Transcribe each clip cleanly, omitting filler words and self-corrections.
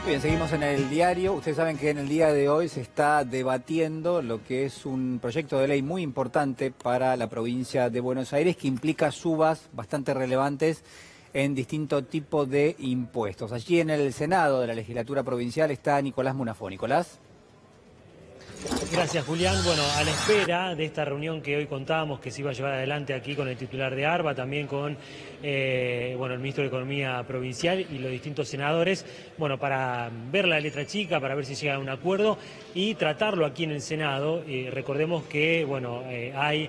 Bien, seguimos en el diario. Ustedes saben que en el día de hoy se está debatiendo lo que es un proyecto de ley muy importante para la provincia de Buenos Aires que implica subas bastante relevantes en distintos tipos de impuestos. Allí en el Senado de la Legislatura Provincial está Nicolás Munafó. Nicolás. Gracias, Julián. Bueno, a la espera de esta reunión que hoy contábamos que se iba a llevar adelante aquí con el titular de ARBA, también con el ministro de Economía Provincial y los distintos senadores, bueno, para ver la letra chica, para ver si llega a un acuerdo y tratarlo aquí en el Senado. Recordemos que, bueno, hay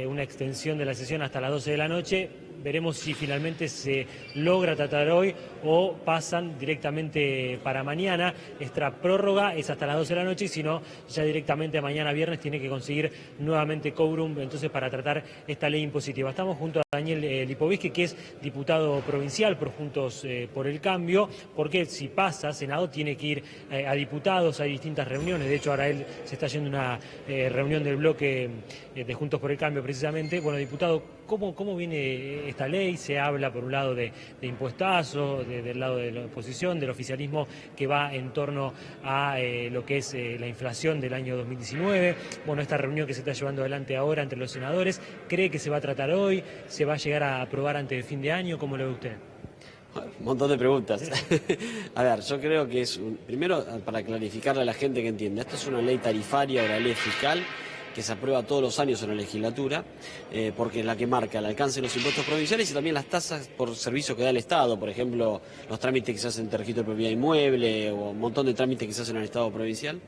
una extensión de la sesión hasta las 12 de la noche. Veremos si finalmente se logra tratar hoy o pasan directamente para mañana. Esta prórroga es hasta las 12 de la noche y si no, ya directamente mañana viernes tiene que conseguir nuevamente quórum entonces para tratar esta ley impositiva. Estamos junto a Daniel Lipovitsky, que es diputado provincial por Juntos por el Cambio, porque si pasa Senado tiene que ir a diputados, hay distintas reuniones. De hecho, ahora él se está yendo a una reunión del bloque de Juntos por el Cambio precisamente. Bueno, diputado, ¿cómo viene esta ley? Se habla por un lado de impuestazos, del lado de la oposición, del oficialismo, que va en torno a lo que es la inflación del año 2019. Bueno, esta reunión que se está llevando adelante ahora entre los senadores, ¿cree que se va a tratar hoy? ¿Se va a llegar a aprobar antes de fin de año? ¿Cómo lo ve usted? Un montón de preguntas. A ver, yo creo que primero, para clarificarle a la gente que entiende, esto es una ley tarifaria o la ley fiscal que se aprueba todos los años en la legislatura, porque es la que marca el alcance de los impuestos provinciales y también las tasas por servicio que da el Estado, por ejemplo, los trámites que se hacen en registro de propiedad inmueble o un montón de trámites que se hacen en el Estado provincial.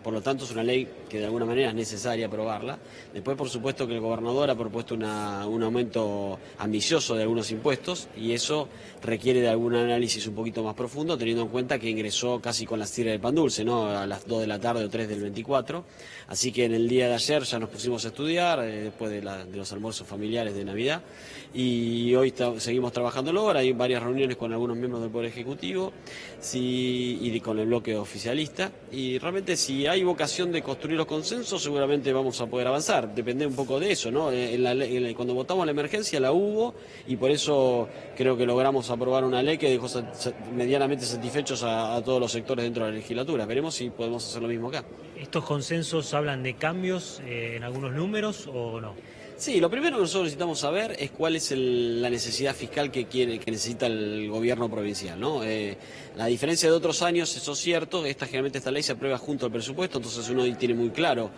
Por lo tanto, es una ley que de alguna manera es necesaria aprobarla. Después, por supuesto, que el gobernador ha propuesto un aumento ambicioso de algunos impuestos y eso requiere de algún análisis un poquito más profundo, teniendo en cuenta que ingresó casi con las tiras del pan dulce, ¿no? A las 2 de la tarde o 3 del 24. Así que en el día de ayer ya nos pusimos a estudiar, después de los almuerzos familiares de Navidad, y hoy seguimos trabajándolo. Ahora hay varias reuniones con algunos miembros del Poder Ejecutivo y con el bloque oficialista, y realmente si hay vocación de construir los consensos, seguramente vamos a poder avanzar. Depende un poco de eso, ¿no? Cuando votamos la emergencia la hubo y por eso creo que logramos aprobar una ley que dejó medianamente satisfechos a todos los sectores dentro de la legislatura. Veremos si podemos hacer lo mismo acá. ¿Estos consensos hablan de cambios en algunos números o no? Sí, lo primero que nosotros necesitamos saber es cuál es la necesidad fiscal que necesita el gobierno provincial, ¿no? La diferencia de otros años, eso es cierto, generalmente esta ley se aprueba junto al presupuesto, entonces uno tiene muy claro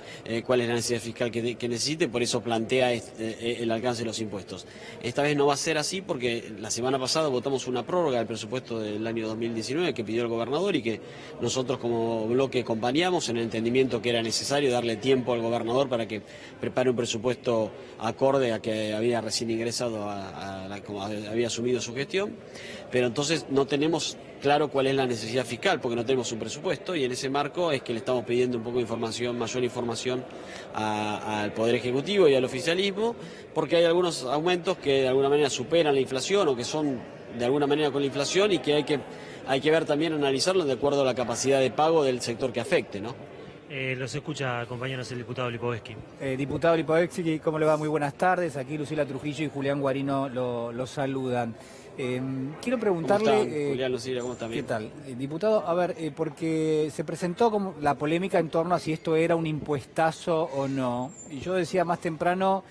cuál es la necesidad fiscal que necesite, por eso plantea el alcance de los impuestos. Esta vez no va a ser así porque la semana pasada votamos una prórroga del presupuesto del año 2019 que pidió el gobernador y que nosotros como bloque acompañamos en el entendimiento que era necesario darle tiempo al gobernador para que prepare un presupuesto acorde a que había recién ingresado como había asumido su gestión, pero entonces no tenemos claro cuál es la necesidad fiscal porque no tenemos un presupuesto y en ese marco es que le estamos pidiendo un poco de información, mayor información al Poder Ejecutivo y al oficialismo, porque hay algunos aumentos que de alguna manera superan la inflación o que son de alguna manera con la inflación y que hay que ver también, analizarlo de acuerdo a la capacidad de pago del sector que afecte, ¿no? Los escucha, compañeros, el diputado Lipovitsky. Diputado Lipovitsky, ¿cómo le va? Muy buenas tardes. Aquí Lucila Trujillo y Julián Guarino lo saludan. Quiero preguntarle... ¿Cómo están? Julián, Lucila, ¿cómo están? ¿Qué tal? Diputado, a ver, porque se presentó como la polémica en torno a si esto era un impuestazo o no. Y yo decía más temprano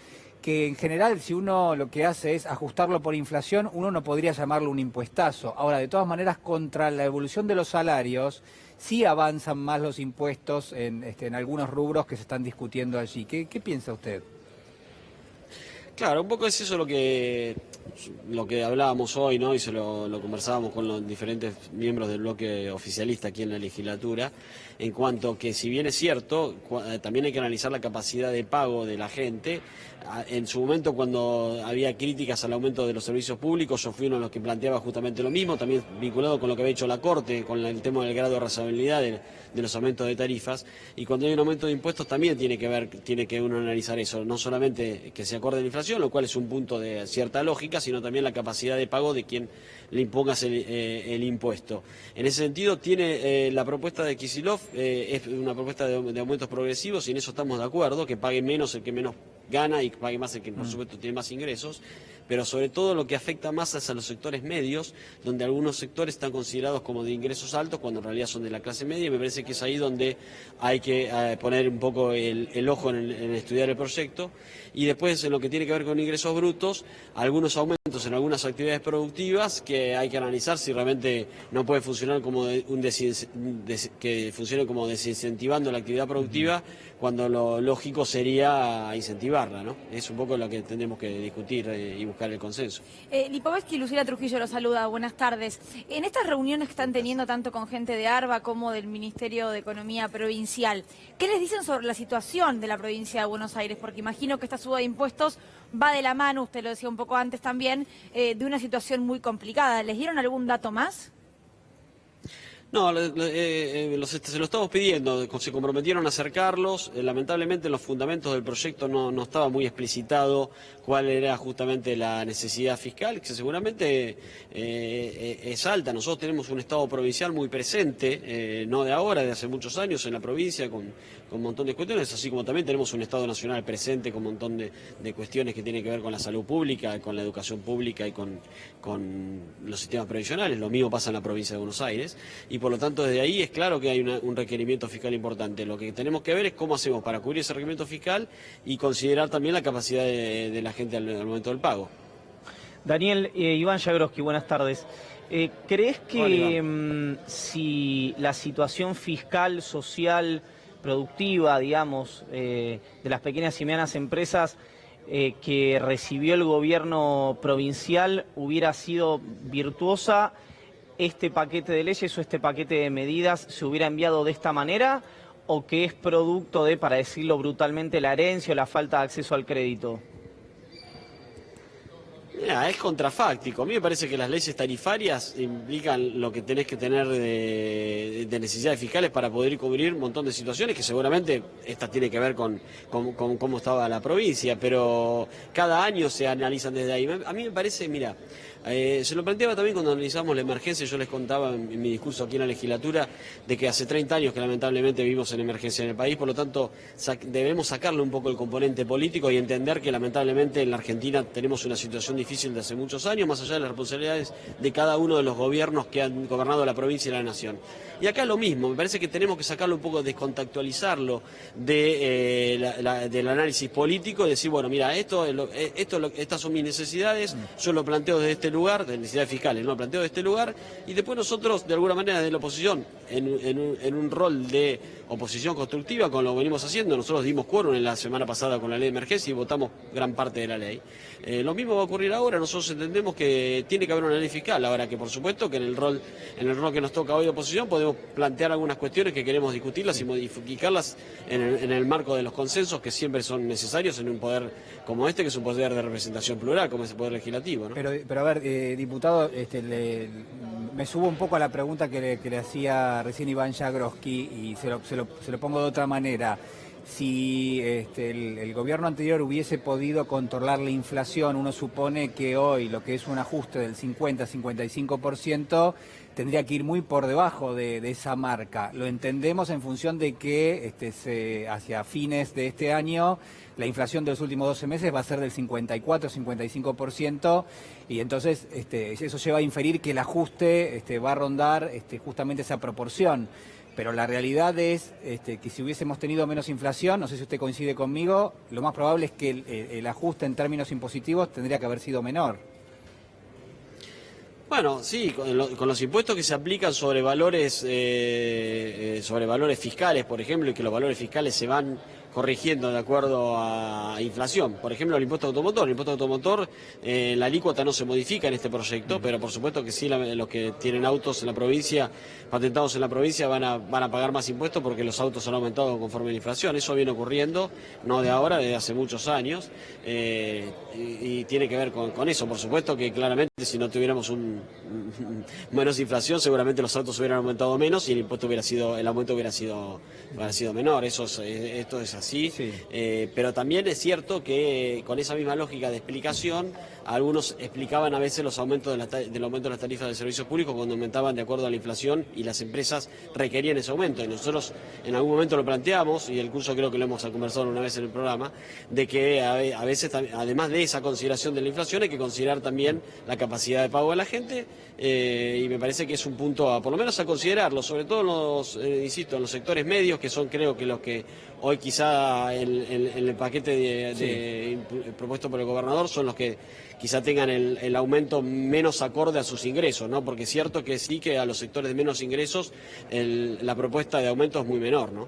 que en general si uno lo que hace es ajustarlo por inflación, uno no podría llamarlo un impuestazo. Ahora, de todas maneras, contra la evolución de los salarios, sí avanzan más los impuestos en algunos rubros que se están discutiendo allí. ¿Qué piensa usted? Claro, un poco es eso lo que hablábamos hoy, ¿no? Y lo conversábamos con los diferentes miembros del bloque oficialista aquí en la legislatura, en cuanto que si bien es cierto, también hay que analizar la capacidad de pago de la gente. En su momento, cuando había críticas al aumento de los servicios públicos, yo fui uno de los que planteaba justamente lo mismo, también vinculado con lo que había hecho la Corte, con el tema del grado de razonabilidad de los aumentos de tarifas, y cuando hay un aumento de impuestos también tiene que uno analizar eso, no solamente que se acorde a la inflación, lo cual es un punto de cierta lógica, sino también la capacidad de pago de quien le impongas el impuesto. En ese sentido, tiene la propuesta de Kicillof, es una propuesta de aumentos progresivos, y en eso estamos de acuerdo, que pague menos el que menos gana y pague más el que por supuesto tiene más ingresos, pero sobre todo lo que afecta más es a los sectores medios, donde algunos sectores están considerados como de ingresos altos, cuando en realidad son de la clase media, y me parece que es ahí donde hay que poner un poco el ojo en estudiar el proyecto. Y después, en lo que tiene que ver con ingresos brutos, algunos aumentos en algunas actividades productivas que hay que analizar si realmente no puede funcionar como que funcione como desincentivando la actividad productiva, cuando lo lógico sería incentivarla, ¿no? Es un poco lo que tendremos que discutir y buscar el consenso. Lipovetsky, Lucila Trujillo lo saluda, buenas tardes. En estas reuniones que están teniendo tanto con gente de ARBA como del Ministerio de Economía provincial, ¿qué les dicen sobre la situación de la provincia de Buenos Aires? Porque imagino que esta suba de impuestos va de la mano, usted lo decía un poco antes también, de una situación muy complicada. ¿Les dieron algún dato más? No, se lo estamos pidiendo, se comprometieron a acercarlos, lamentablemente en los fundamentos del proyecto no estaba muy explicitado cuál era justamente la necesidad fiscal, que seguramente es alta. Nosotros tenemos un Estado provincial muy presente, no de ahora, de hace muchos años en la provincia, con un montón de cuestiones, así como también tenemos un Estado nacional presente con un montón de cuestiones que tienen que ver con la salud pública, con la educación pública y con los sistemas previsionales. Lo mismo pasa en la provincia de Buenos Aires. Y por lo tanto, desde ahí es claro que hay un requerimiento fiscal importante. Lo que tenemos que ver es cómo hacemos para cubrir ese requerimiento fiscal y considerar también la capacidad de la gente al momento del pago. Daniel, Iván Jagroski, buenas tardes. ¿Crees que si la situación fiscal, social, productiva, digamos, de las pequeñas y medianas empresas que recibió el gobierno provincial hubiera sido virtuosa, este paquete de leyes o este paquete de medidas se hubiera enviado de esta manera, o que es producto de, para decirlo brutalmente, la herencia o la falta de acceso al crédito? Mira, es contrafáctico. A mí me parece que las leyes tarifarias implican lo que tenés que tener de necesidades fiscales para poder cubrir un montón de situaciones, que seguramente esta tiene que ver con cómo estaba la provincia, pero cada año se analizan desde ahí. A mí me parece, mira, se lo planteaba también cuando analizamos la emergencia. Yo les contaba en mi discurso aquí en la legislatura de que hace 30 años que lamentablemente vivimos en emergencia en el país, por lo tanto debemos sacarle un poco el componente político y entender que lamentablemente en la Argentina tenemos una situación difícil de hace muchos años, más allá de las responsabilidades de cada uno de los gobiernos que han gobernado la provincia y la nación. Y acá lo mismo, me parece que tenemos que sacarlo un poco, descontextualizarlo del análisis político y decir, bueno, mira, estas son mis necesidades, yo lo planteo desde este lugar, de necesidades fiscales, lo planteo desde este lugar, y después nosotros, de alguna manera, desde la oposición, en un rol de oposición constructiva, con lo que venimos haciendo. Nosotros dimos quórum en la semana pasada con la ley de emergencia y votamos gran parte de la ley. Lo mismo va a ocurrir ahora. Nosotros entendemos que tiene que haber una ley fiscal, ahora que por supuesto que en el rol que nos toca hoy de oposición podemos plantear algunas cuestiones que queremos discutirlas y modificarlas en el marco de los consensos que siempre son necesarios en un poder como este, que es un poder de representación plural, como es el poder legislativo, ¿no? Pero a ver, diputado, me subo un poco a la pregunta que le hacía recién Iván Jagroski y se lo pongo de otra manera. Si el gobierno anterior hubiese podido controlar la inflación, uno supone que hoy lo que es un ajuste del 50-55% tendría que ir muy por debajo de esa marca. Lo entendemos en función de que hacia fines de este año la inflación de los últimos 12 meses va a ser del 54-55%, y entonces eso lleva a inferir que el ajuste va a rondar justamente esa proporción. Pero la realidad es que si hubiésemos tenido menos inflación, no sé si usted coincide conmigo, lo más probable es que el ajuste en términos impositivos tendría que haber sido menor. Bueno, sí, con los impuestos que se aplican sobre valores fiscales, por ejemplo, y que los valores fiscales se van corrigiendo de acuerdo a inflación. Por ejemplo, el impuesto automotor. El impuesto automotor, la alícuota no se modifica en este proyecto, pero por supuesto que sí, los que tienen autos en la provincia, patentados en la provincia, van a pagar más impuestos porque los autos han aumentado conforme a la inflación. Eso viene ocurriendo, no de ahora, desde hace muchos años, y tiene que ver con eso. Por supuesto que claramente si no tuviéramos menos inflación, seguramente los autos hubieran aumentado menos y el aumento hubiera sido menor. Esto es así, sí. Pero también es cierto que con esa misma lógica de explicación algunos explicaban a veces los aumentos del aumento de las tarifas del servicio público cuando aumentaban de acuerdo a la inflación y las empresas requerían ese aumento. Y nosotros en algún momento lo planteamos, y el curso creo que lo hemos conversado una vez en el programa, de que a veces, además de esa consideración de la inflación, hay que considerar también la capacidad de pago de la gente, y me parece que es un punto por lo menos a considerarlo, sobre todo insisto, en los sectores medios, que son creo que los que hoy quizá en el paquete propuesto por el gobernador son los que quizá tengan el aumento menos acorde a sus ingresos, ¿no? Porque es cierto que sí, que a los sectores de menos ingresos la propuesta de aumento es muy menor, ¿no?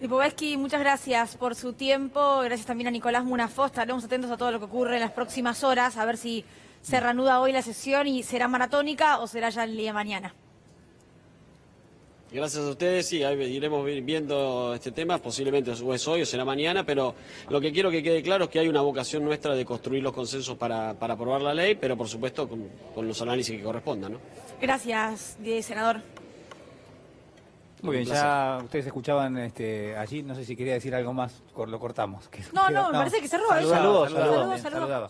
Lipovetsky, muchas gracias por su tiempo. Gracias también a Nicolás Munafó. Estaremos atentos a todo lo que ocurre en las próximas horas, a ver si se reanuda hoy la sesión y será maratónica o será ya el día de mañana. Gracias a ustedes, sí, iremos viendo este tema, posiblemente o es hoy o será mañana, pero lo que quiero que quede claro es que hay una vocación nuestra de construir los consensos para aprobar la ley, pero por supuesto con los análisis que correspondan, ¿no? Gracias, senador. Muy bien, ya ustedes escuchaban allí, no sé si quería decir algo más, lo cortamos. No, me parece que cerró.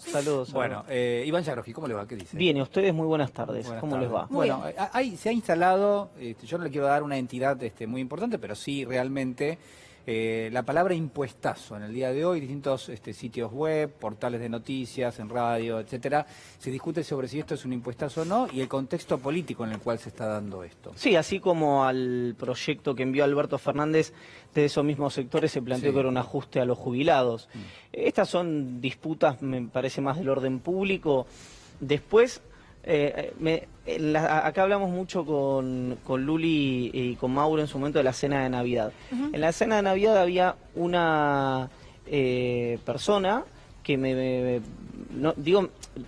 Saludos. Bueno, Iván Yagroski, ¿cómo le va? ¿Qué dice? Bien, a ustedes muy buenas tardes. ¿Cómo les va? Bueno, se ha instalado, yo no le quiero dar una entidad muy importante, pero sí realmente la palabra impuestazo. En el día de hoy, distintos sitios web, portales de noticias, en radio, etcétera, se discute sobre si esto es un impuestazo o no y el contexto político en el cual se está dando esto. Sí, así como al proyecto que envió Alberto Fernández, de esos mismos sectores se planteó que era un ajuste a los jubilados. Estas son disputas, me parece, más del orden público. Después, acá hablamos mucho con Luli y con Mauro en su momento de la cena de Navidad. En la cena de Navidad había una persona que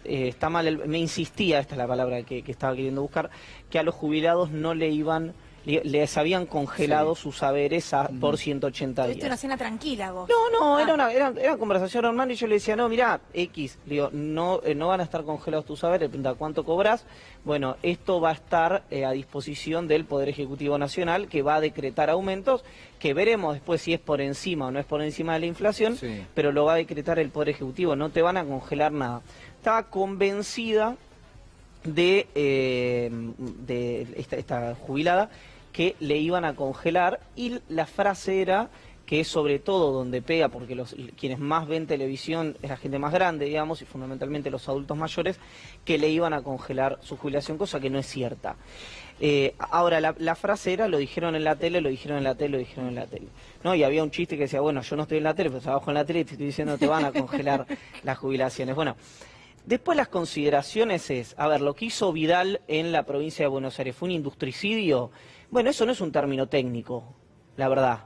está mal, me insistía, esta es la palabra que estaba queriendo buscar, que a los jubilados no les habían congelado sus saberes por 180 días. Tuviste una cena tranquila vos. No, era conversación normal y yo le decía, no, mirá, no van a estar congelados tus saberes, pregunta, ¿cuánto cobras? Bueno, esto va a estar a disposición del Poder Ejecutivo Nacional, que va a decretar aumentos, que veremos después si es por encima o no es por encima de la inflación, pero lo va a decretar el Poder Ejecutivo, no te van a congelar nada. Estaba convencida de esta jubilada que le iban a congelar, y la frase era que es sobre todo donde pega, porque quienes más ven televisión es la gente más grande, digamos, y fundamentalmente los adultos mayores, que le iban a congelar su jubilación, cosa que no es cierta. Ahora, la frase era, lo dijeron en la tele, lo dijeron en la tele, lo dijeron en la tele. ¿No? Y había un chiste que decía, bueno, yo no estoy en la tele, pero trabajo en la tele y te estoy diciendo te van a congelar las jubilaciones. Bueno, después las consideraciones a ver, lo que hizo Vidal en la provincia de Buenos Aires, ¿fue un industricidio? Bueno, eso no es un término técnico, la verdad.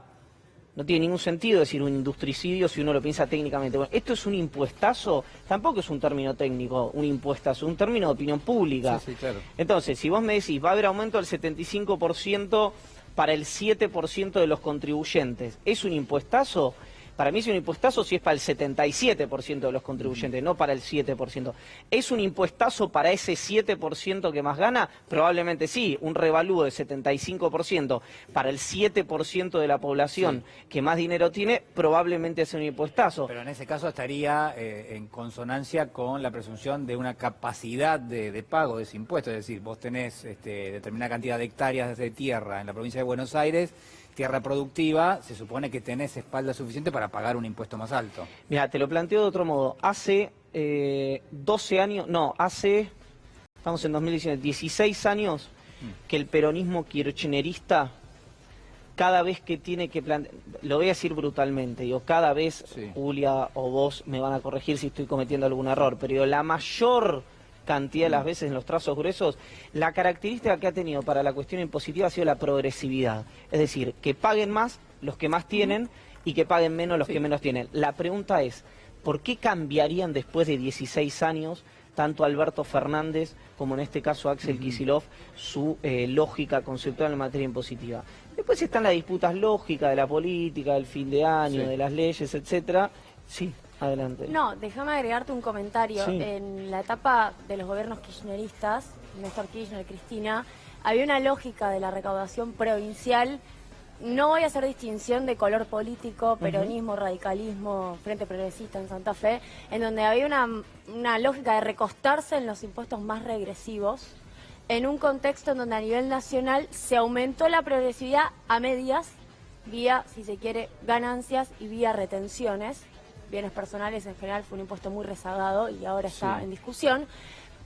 No tiene ningún sentido decir un industricidio si uno lo piensa técnicamente. Bueno, esto es un impuestazo, tampoco es un término técnico, un impuestazo, es un término de opinión pública. Sí, claro. Entonces, si vos me decís, va a haber aumento del 75% para el 7% de los contribuyentes, ¿es un impuestazo? Para mí es un impuestazo si es para el 77% de los contribuyentes, no para el 7%. ¿Es un impuestazo para ese 7% que más gana? Probablemente sí, un revalúo de 75% para el 7% de la población que más dinero tiene, probablemente es un impuestazo. Pero en ese caso estaría en consonancia con la presunción de una capacidad de pago de ese impuesto. Es decir, vos tenés determinada cantidad de hectáreas de tierra en la provincia de Buenos Aires, tierra productiva, se supone que tenés espalda suficiente para pagar un impuesto más alto. Mira, te lo planteo de otro modo. Hace 12 años, estamos en 2019, 16 años que el peronismo kirchnerista, cada vez que tiene que plantear, lo voy a decir brutalmente, cada vez, Julia o vos me van a corregir si estoy cometiendo algún error, pero la mayor cantidad de las veces en los trazos gruesos, la característica que ha tenido para la cuestión impositiva ha sido la progresividad. Es decir, que paguen más los que más tienen y que paguen menos los que menos tienen. La pregunta es, ¿por qué cambiarían después de 16 años tanto Alberto Fernández como en este caso Axel Kicillof su lógica conceptual en materia impositiva? Después están las disputas lógicas de la política, del fin de año, de las leyes, etcétera. Sí. Adelante. No, déjame agregarte un comentario. Sí. En la etapa de los gobiernos kirchneristas, Néstor Kirchner, Cristina, había una lógica de la recaudación provincial no voy a hacer distinción de color político, peronismo, radicalismo, Frente Progresista en Santa Fe, en donde había una lógica de recostarse en los impuestos más regresivos, en un contexto en donde a nivel nacional se aumentó la progresividad a medias, vía, si se quiere, ganancias y vía retenciones. Bienes personales en general fue un impuesto muy rezagado y ahora está en discusión.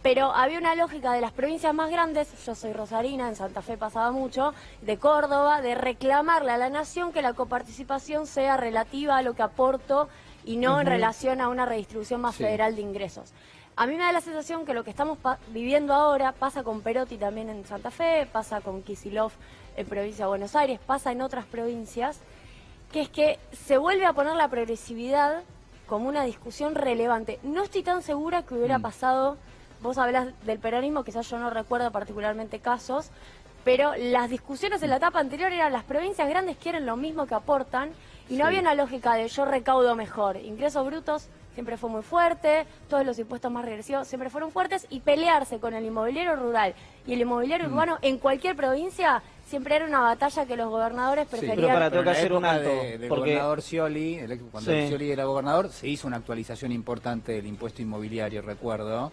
Pero había una lógica de las provincias más grandes, yo soy rosarina, en Santa Fe pasaba mucho, de Córdoba, de reclamarle a la nación que la coparticipación sea relativa a lo que aporto y no en relación a una redistribución más federal de ingresos. A mí me da la sensación que lo que estamos viviendo ahora pasa con Perotti también en Santa Fe, pasa con Kicillof en provincia de Buenos Aires, pasa en otras provincias, que es que se vuelve a poner la progresividad como una discusión relevante. No estoy tan segura que hubiera pasado. Vos hablas del peronismo, quizás yo no recuerdo particularmente casos, pero las discusiones en la etapa anterior eran las provincias grandes quieren lo mismo que aportan y no había una lógica de yo recaudo mejor. Ingresos brutos siempre fue muy fuerte, todos los impuestos más regresivos siempre fueron fuertes y pelearse con el inmobiliario rural y el inmobiliario urbano en cualquier provincia siempre era una batalla que los gobernadores preferían. Pero para tengo que hacer un alto. Del gobernador Scioli, cuando Scioli era gobernador, se hizo una actualización importante del impuesto inmobiliario, recuerdo.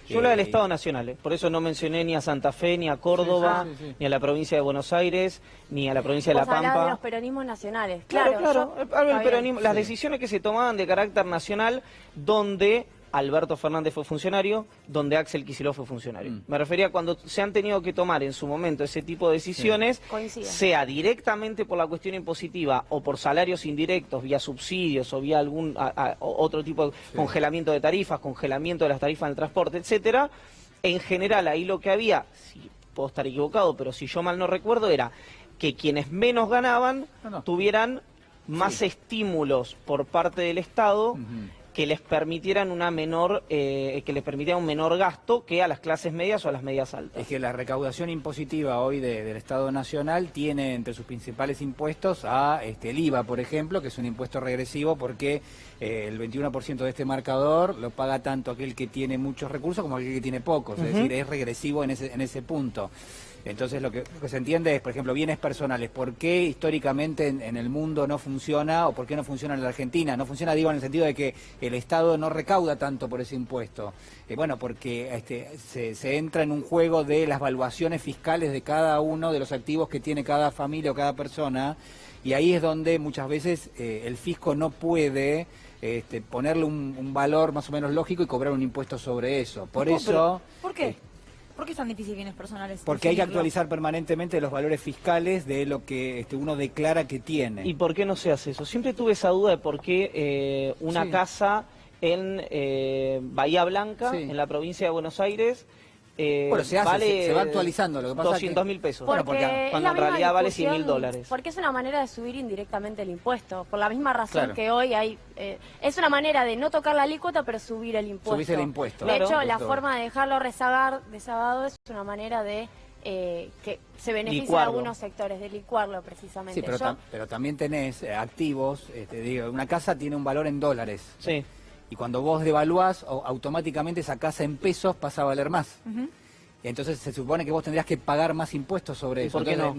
Yo hablo del Estado Nacional, por eso no mencioné ni a Santa Fe, ni a Córdoba, ni a la provincia de Buenos Aires, ni a la provincia de La Pampa. Hablás de los peronismos nacionales. Claro. Hablo del peronismo, las Sí. decisiones que se tomaban de carácter nacional, donde Alberto Fernández fue funcionario, donde Axel Kicillof fue funcionario. Me refería a cuando se han tenido que tomar en su momento ese tipo de decisiones, sea directamente por la cuestión impositiva o por salarios indirectos, vía subsidios o vía algún otro tipo de congelamiento de tarifas, congelamiento de las tarifas del transporte, etcétera. En general, ahí lo que había, si puedo estar equivocado, pero si yo mal no recuerdo, era que quienes menos ganaban tuvieran más estímulos por parte del Estado que les permitieran un menor gasto que a las clases medias o a las medias altas. Es que la recaudación impositiva hoy del Estado Nacional tiene entre sus principales impuestos el IVA, por ejemplo, que es un impuesto regresivo porque el 21% de este marcador lo paga tanto aquel que tiene muchos recursos como aquel que tiene pocos, es decir, es regresivo en ese punto. Entonces lo que se entiende es, por ejemplo, bienes personales. ¿Por qué históricamente en el mundo no funciona o por qué no funciona en la Argentina? No funciona, digo, en el sentido de que el Estado no recauda tanto por ese impuesto. Bueno, porque se entra en un juego de las valuaciones fiscales de cada uno de los activos que tiene cada familia o cada persona, y ahí es donde muchas veces el fisco no puede ponerle un valor más o menos lógico y cobrar un impuesto sobre eso. Por eso... ¿Por qué? ¿Por qué es tan difícil bienes personales? Porque hay que actualizar permanentemente los valores fiscales de lo que uno declara que tiene. ¿Y por qué no se hace eso? Siempre tuve esa duda de por qué una casa en Bahía Blanca, en la provincia de Buenos Aires, bueno, se hace, vale se va actualizando. Lo que pasa 200.000 pesos. Porque cuando en realidad vale $100.000. Porque es una manera de subir indirectamente el impuesto. Por la misma razón que hoy hay... es una manera de no tocar la alícuota, pero subir el impuesto. Subís el impuesto. De hecho, la forma de dejarlo rezagado es una manera de que se beneficie a algunos sectores, de licuarlo precisamente. Sí, pero también tenés activos, una casa tiene un valor en dólares. Sí. Y cuando vos devaluás, automáticamente esa casa en pesos pasa a valer más. Y entonces se supone que vos tendrías que pagar más impuestos sobre eso. ¿Por qué no?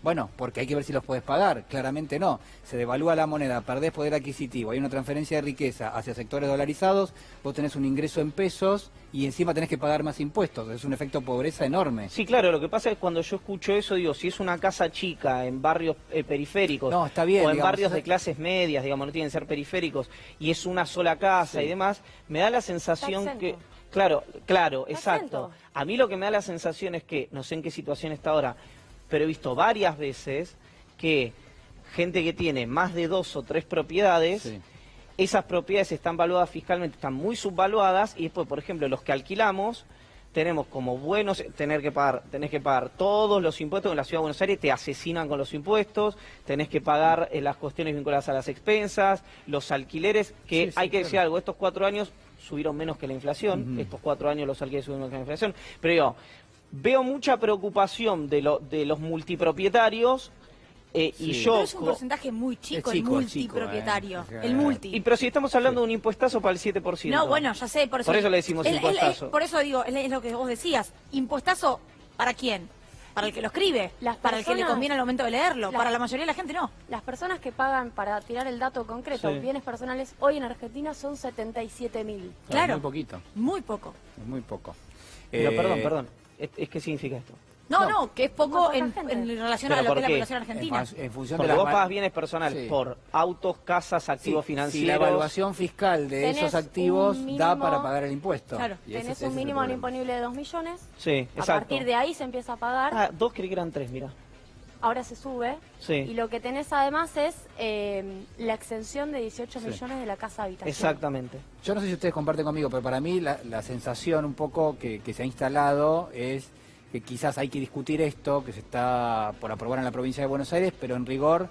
Bueno, porque hay que ver si los podés pagar. Claramente no. Se devalúa la moneda, perdés poder adquisitivo, hay una transferencia de riqueza hacia sectores dolarizados, vos tenés un ingreso en pesos y encima tenés que pagar más impuestos. Es un efecto pobreza enorme. Sí, claro, lo que pasa es que cuando yo escucho eso, digo, si es una casa chica en barrios periféricos, no, está bien, o en barrios de clases medias, digamos, no tienen que ser periféricos, y es una sola casa y demás, me da la sensación que... Claro, exacto. A mí lo que me da la sensación es que, no sé en qué situación está ahora, pero he visto varias veces que gente que tiene más de 2 o 3 propiedades, esas propiedades están valuadas fiscalmente, están muy subvaluadas, y después, por ejemplo, los que alquilamos, tenemos como buenos, tenés que pagar todos los impuestos en la Ciudad de Buenos Aires, te asesinan con los impuestos, tenés que pagar las cuestiones vinculadas a las expensas, los alquileres, que hay que decir algo, estos 4 años subieron menos que la inflación, estos 4 años los alquileres subieron menos que la inflación, pero yo veo mucha preocupación de los multipropietarios, pero es un porcentaje muy chico, el multipropietario, el multi. Pero si estamos hablando de un impuestazo para el 7%. No, bueno, ya sé, por eso le decimos impuestazo. Por eso digo, es lo que vos decías, impuestazo, ¿para quién? para el que lo escribe, Las para el que le personas- conviene al momento de leerlo, las- para la mayoría de la gente no. Las personas que pagan, para tirar el dato concreto, Sí. bienes personales, hoy en Argentina son 77.000. Claro. Muy poquito, Muy poco. es muy poco. Pero Eh, perdón, ¿qué significa esto? No, que es poco Muy poca en gente. relación ¿Pero a lo por que es la qué? población argentina. En función de Porque las vos ma- pagas bienes personales Sí. por autos, casas, activos Sí, financieros. si la evaluación fiscal de Tenés esos activos un da mínimo- para pagar el impuesto. Claro, Y ese- Tenés ese es un el mínimo problema. imponible de 2 millones. Sí, A exacto. partir de ahí se empieza a pagar. Ah, 2 creí que eran 3, mira. Ahora se sube. Sí. Y lo que tenés además es la exención de 18 Sí. millones de la casa habitación. Exactamente. Yo no sé si ustedes comparten conmigo, pero para mí la sensación un poco que se ha instalado es que quizás hay que discutir esto, que se está por aprobar en la provincia de Buenos Aires, pero en rigor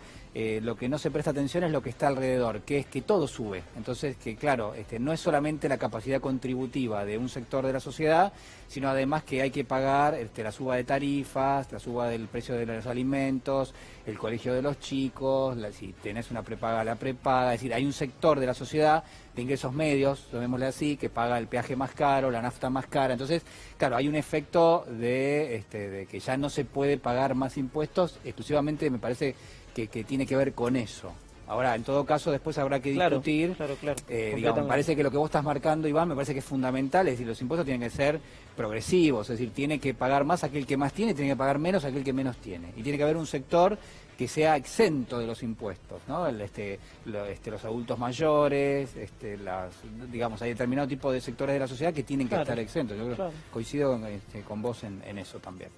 lo que no se presta atención es lo que está alrededor, que es que todo sube. Entonces, que claro, no es solamente la capacidad contributiva de un sector de la sociedad, sino además que hay que pagar la suba de tarifas, la suba del precio de los alimentos, el colegio de los chicos, si tenés una prepaga, la prepaga. Es decir, hay un sector de la sociedad de ingresos medios, llamémosle así, que paga el peaje más caro, la nafta más cara. Entonces, claro, hay un efecto de que ya no se puede pagar más impuestos, exclusivamente me parece que tiene que ver con eso. Ahora, en todo caso, después habrá que Claro, discutir. claro. Digamos, me Completamente. parece que lo que vos estás marcando, Iván, me parece que es fundamental. Es decir, los impuestos tienen que ser progresivos. Es decir, tiene que pagar más aquel que más tiene, tiene que pagar menos aquel que menos tiene. Y tiene que haber un sector que sea exento de los impuestos, ¿no? Los adultos mayores, digamos, hay determinado tipo de sectores de la sociedad que tienen que Claro, estar exentos. Yo creo- claro. coincido con vos en eso también.